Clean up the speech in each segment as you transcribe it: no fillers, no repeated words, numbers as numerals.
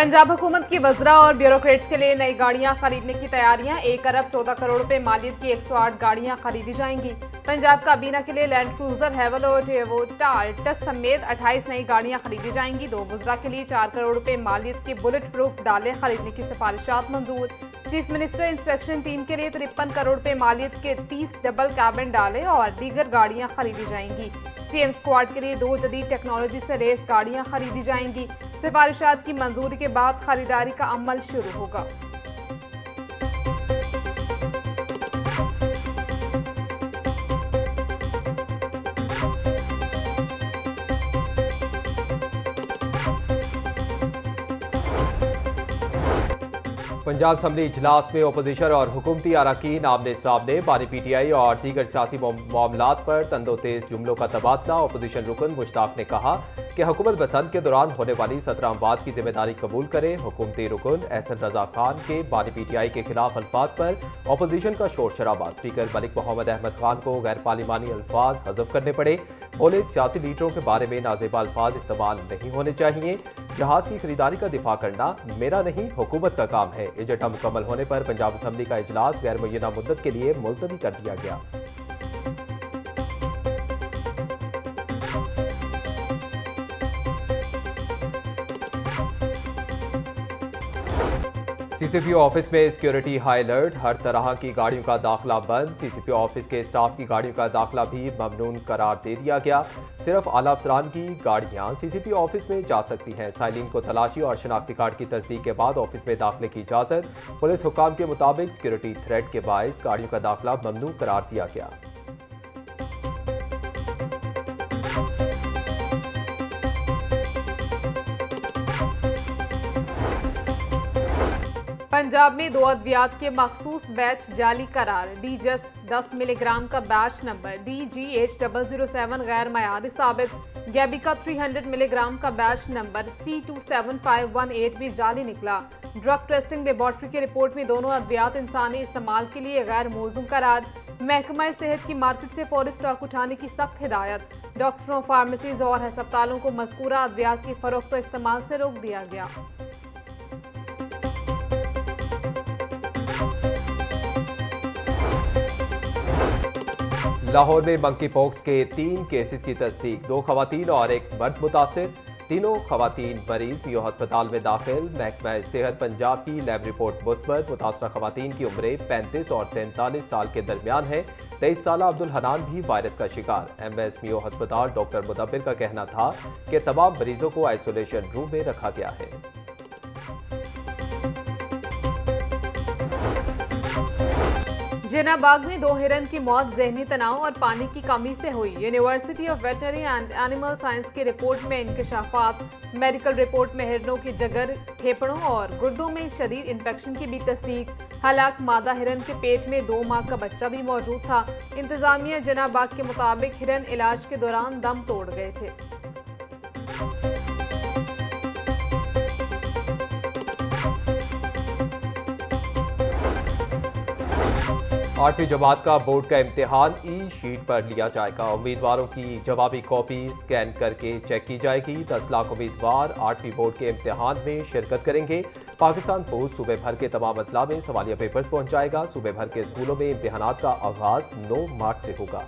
पंजाब हुकूमत की वज़रा और ब्यूरोक्रेट्स के लिए नई गाड़ियां खरीदने की तैयारियां। 1 अरब 14 करोड़ रुपए मालियत की 108 गाड़ियां खरीदी जाएंगी। पंजाब काबीना के लिए लैंड क्रूजर हेवल और टोयोटा अल्टस समेत 28 नई गाड़ियां खरीदी जाएंगी। 2 वज़रा के लिए 4 करोड़ रुपए मालियत के बुलेट प्रूफ डाले खरीदने की सिफारिशात मंजूर। चीफ मिनिस्टर इंस्पेक्शन टीम के लिए 53 करोड़ रुपए मालियत के 30 डबल कैबिन डाले और दीगर गाड़ियां खरीदी जाएंगी। सीएम स्क्वाड के लिए 2 जदीद टेक्नोलॉजी से रेस गाड़ियां खरीदी जाएंगी। सिफारिशात की मंजूरी के बाद खरीदारी का अमल शुरू होगा। पंजाब असम्बली इजलास में अपोजिशन और हुकूमती अरकान आमने सामने। बानी पीटीआई और दीगर सियासी मामलात पर तंदोतेज जुमलों का तबादला। अपोजिशन रुकन मुश्ताक ने कहा कि हुकूमत बसंत के दौरान होने वाली 17 अमवात की जिम्मेदारी कबूल करे। हुकूमती रुकन एहसन रजा खान के बानी पीटीआई के खिलाफ अल्फाज पर अपोजिशन का शोर शराबा। स्पीकर मलिक मोहम्मद अहमद खान को गैर पार्लिमानी अल्फाज हज़फ करने पड़े। बोले सियासी लीडरों के बारे में नाजेबा अल्फाज इस्तेमाल नहीं होने चाहिए। जहाज की खरीदारी का दिफा करना मेरा नहीं हुकूमत का काम है। एजेंडा मुकम्मल होने पर पंजाब असम्बली का इजलास गैर मुय्यना मुद्दत के लिए मुलतवी कर दिया गया। सीसीपीओ ऑफिस में सिक्योरिटी हाई अलर्ट। हर तरह की गाड़ियों का दाखिला बंद। सीसीपीओ ऑफिस के स्टाफ की गाड़ियों का दाखिला भी ममनून करार दे दिया गया। सिर्फ आला अफसरान की गाड़ियां सीसीपीओ ऑफिस में जा सकती हैं। साइलिन को तलाशी और शनाख्ती कार्ड की तस्दीक के बाद ऑफिस में दाखिले की इजाजत। पुलिस हुकाम के मुताबिक सिक्योरिटी थ्रेट के बायस गाड़ियों का दाखिला ममनू करार दिया गया। पंजाब में 2 अद्वियात के मखसूस बैच जाली करार। डी जस्ट 10 मिलीग्राम का बैच नंबर DGH007 गैर मयारी साबित। गैबिका 300 मिलीग्राम का बैच नंबर C27518 भी जाली निकला। ड्रग टेस्टिंग लेबॉर्ट्री की रिपोर्ट में दोनों अद्वियात इंसानी इस्तेमाल के लिए गैर मौजूद करार। महकमा सेहत की मार्केट से फौरी स्टॉक उठाने की सख्त हिदायत। डॉक्टरों, फार्मेसीज और अस्पतालों को मज़कूरा अद्वियात की फरोख्त व इस्तेमाल से रोक दिया गया। लाहौर में मंकी पॉक्स के 3 केसेस की तस्दीक। 2 खवातीन और 1 मर्द मुतासिर। तीनों खवातीन मरीज मियो अस्पताल में दाखिल। महकमा सेहत पंजाब की लैब रिपोर्ट मुस्बत। मुतासरा खवातीन की उम्रें 35 और 43 साल के दरमियान है। 23 साला अब्दुल हनान भी वायरस का शिकार। MS मियो अस्पताल डॉक्टर मुदब्बिर का कहना था कि तमाम मरीजों को आइसोलेशन रूम में रखा गया है। जिना बाग में 2 हिरन की मौत जहनी तनाव और पानी की कमी से हुई। University of veterinary and animal science की रिपोर्ट में इंकशाफात। मेडिकल रिपोर्ट में हिरनों की जगर, फेफड़ों और गुर्दों में शदीद इन्फेक्शन की भी तस्दीक। हलाक मादा हिरन के पेट में 2 माह का बच्चा भी मौजूद था। इंतजामिया जिना बाग के मुताबिक हिरन इलाज के दौरान दम तोड़ गए थे। आठवीं जमात का बोर्ड का इम्तिहान ई-शीट पर लिया जाएगा। उम्मीदवारों की जवाबी कॉपी स्कैन करके चेक की जाएगी। 10 लाख उम्मीदवार 8वीं बोर्ड के इम्तिहान में शिरकत करेंगे। पाकिस्तान पोस्ट सूबे भर के तमाम अजला में सवालिया पेपर्स पहुंचाएगा। सूबे भर के स्कूलों में इम्तिहानात का आगाज 9 मार्च से होगा।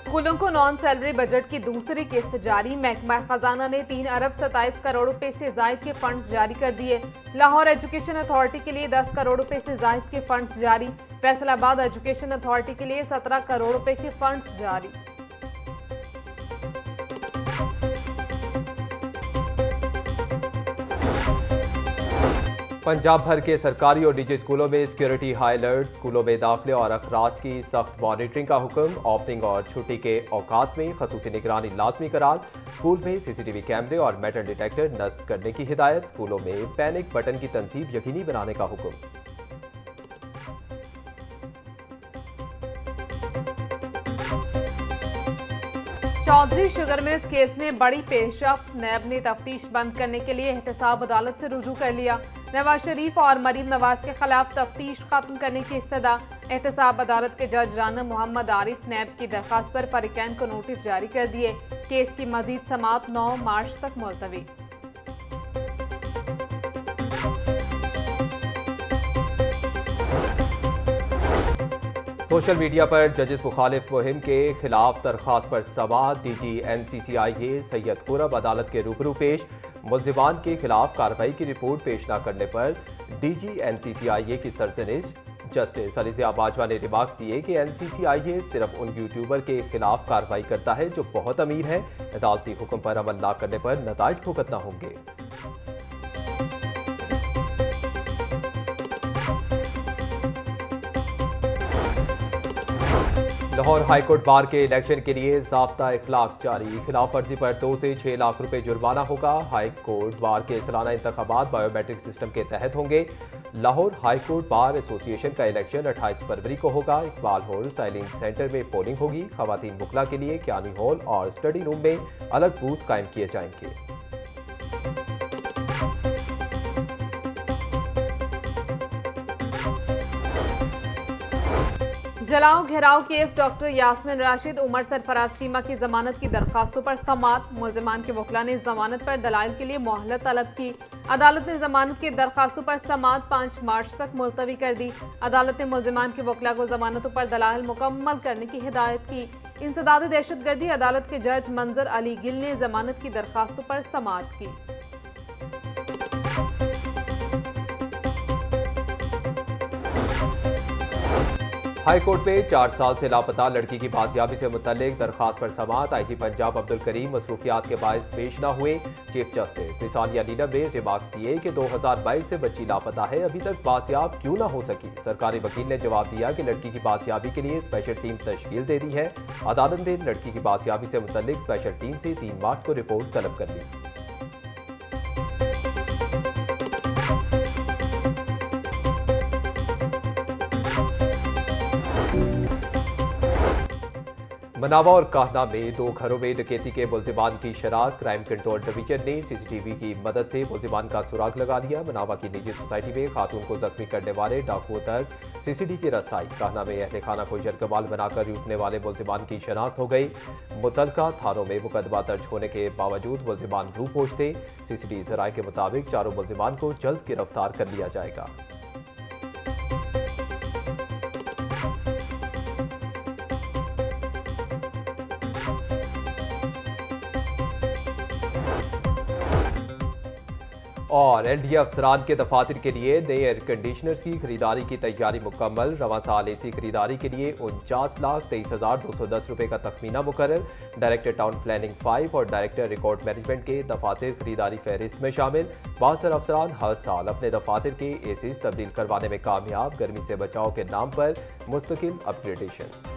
स्कूलों को नॉन सैलरी बजट की दूसरी किस्त जारी। महकमा खजाना ने 3 अरब 27 करोड़ रुपए से जायद के फंड्स जारी कर दिए। लाहौर एजुकेशन अथॉरिटी के लिए 10 करोड़ रुपए से जायद के फंड्स जारी। फैसलाबाद एजुकेशन अथॉरिटी के लिए 17 करोड़ रुपए के फंड्स जारी। पंजाब भर के सरकारी और निजी स्कूलों में सिक्योरिटी हाई अलर्ट। स्कूलों में दाखिले और अखराज की सख्त मॉनिटरिंग का हुक्म। ओपनिंग और छुट्टी के औकात में खसूसी निगरानी लाजमी करार। स्कूल में CCTV कैमरे और मेटल डिटेक्टर नस्ब करने की हिदायत। स्कूलों में पैनिक बटन की तंसीब यकीनी बनाने का हुक्म। चौधरी शुगर मिल्स केस में बड़ी पेशरफ्त। नैब ने तफ्तीश बंद करने के लिए एहतसाब अदालत से रुजू कर लिया। नवाज शरीफ और मरीम नवाज के खिलाफ तफ्तीश खत्म करने की इस्तदा। एहतसाब अदालत के जज राना मोहम्मद आरिफ नैब की दरखास्त पर फरीकैन को नोटिस जारी कर दिए। केस की मजीद समाअत 9 मार्च तक मुलतवी। सोशल मीडिया पर जजेस मुखालिफ मुहिम के खिलाफ दरखास्त पर समाअत। डीजी NCCIA सैयद खुरम अदालत के रूबरू पेश। मुल्जिमान के खिलाफ कार्रवाई की रिपोर्ट पेश न करने पर डीजी NCCIA की सरजनिश। जस्टिस अलीज़िया बाजवा ने रिमार्क्स दिए कि NCCIA सिर्फ उन यूट्यूबर के खिलाफ कार्रवाई करता है जो बहुत अमीर हैं। अदालती हुक्म पर अमल न करने पर नताइज भुगतना होंगे। लाहौर हाईकोर्ट बार के इलेक्शन के लिए ज़ाब्ता इखलाक जारी। खिलाफ वर्जी पर 2 से 6 लाख रुपए जुर्माना होगा। हाईकोर्ट बार के सालाना इंतखाबात बायोमेट्रिक सिस्टम के तहत होंगे। लाहौर हाईकोर्ट बार एसोसिएशन का इलेक्शन 28 फरवरी को होगा। इकबाल हॉल साइलिंग सेंटर में पोलिंग होगी। खवातीन मुखला के लिए क्यानी हॉल और स्टडी रूम में अलग बूथ कायम किए जाएंगे। जलाओ घेराव केस डॉक्टर यास्मिन राशिद, उमर सरफराज चीमा की जमानत की दरखास्तों पर समाअत। मुल्जिमान के वकला ने जमानत पर दलाइल के लिए मोहलत तलब की। अदालत ने जमानत की दरखास्तों पर समाअत 5 मार्च तक मुलतवी कर दी। अदालत ने मुल्जिमान के वकला को जमानतों पर दलाइल मुकम्मल करने की हिदायत की। इंसदाद दहशतगर्दी अदालत के जज मंजर अली गिल ने जमानत की दरखास्तों पर समाअत की। हाईकोर्ट में 4 साल से लापता लड़की की बाजियाबी से मुतल्लिक दरखास्त पर समाअत। IG पंजाब अब्दुल करीम मसरूफियात के बायस पेश न हुए। चीफ जस्टिस निसानिया नीलम ने रिमार्क्स दिए कि 2022 से बच्ची लापता है, अभी तक बाजियाब क्यों न हो सकी। सरकारी वकील ने जवाब दिया कि लड़की की बाजियाबी के लिए स्पेशल टीम तश्कील दे दी है। अदालत ने लड़की की बाजियाबी से मुतल्लिक स्पेशल टीम से 3 मार्च को रिपोर्ट तलब कर ली। मनावा और काहना में 2 घरों में डकैती के मुल्जिमान की शरारत। क्राइम कंट्रोल डिवीजन ने CCTV की मदद से मुल्जिमान का सुराग लगा लिया। मनावा की निजी सोसाइटी में खातून को जख्मी करने वाले डाकुओं तक CCTV की रसाई। काहना में अहले खाना को यरगमाल बनाकर लूटने वाले मुल्जिमान की शनाख्त हो गई। मुतलका थानों में मुकदमा दर्ज होने के बावजूद मुल्जिमान रूपोश थे। CCTV जराये के मुताबिक चारों मुल्जिमान को जल्द गिरफ्तार कर लिया जाएगा। और LDA अफसरान के दफातर के लिए नए एयर कंडीशनर्स की खरीदारी की तैयारी मुकम्मल। रवां साल AC खरीदारी के लिए 49,23,210 रुपये का तखमीना मुकर्रर। डायरेक्टर टाउन प्लानिंग 5 और डायरेक्टर रिकॉर्ड मैनेजमेंट के दफातर खरीदारी फहरिस्त में शामिल। 62 अफसरान हर साल अपने दफातर के ACs तब्दील करवाने में कामयाब। गर्मी से बचाव के नाम पर मुस्तकिल अपग्रेडेशन।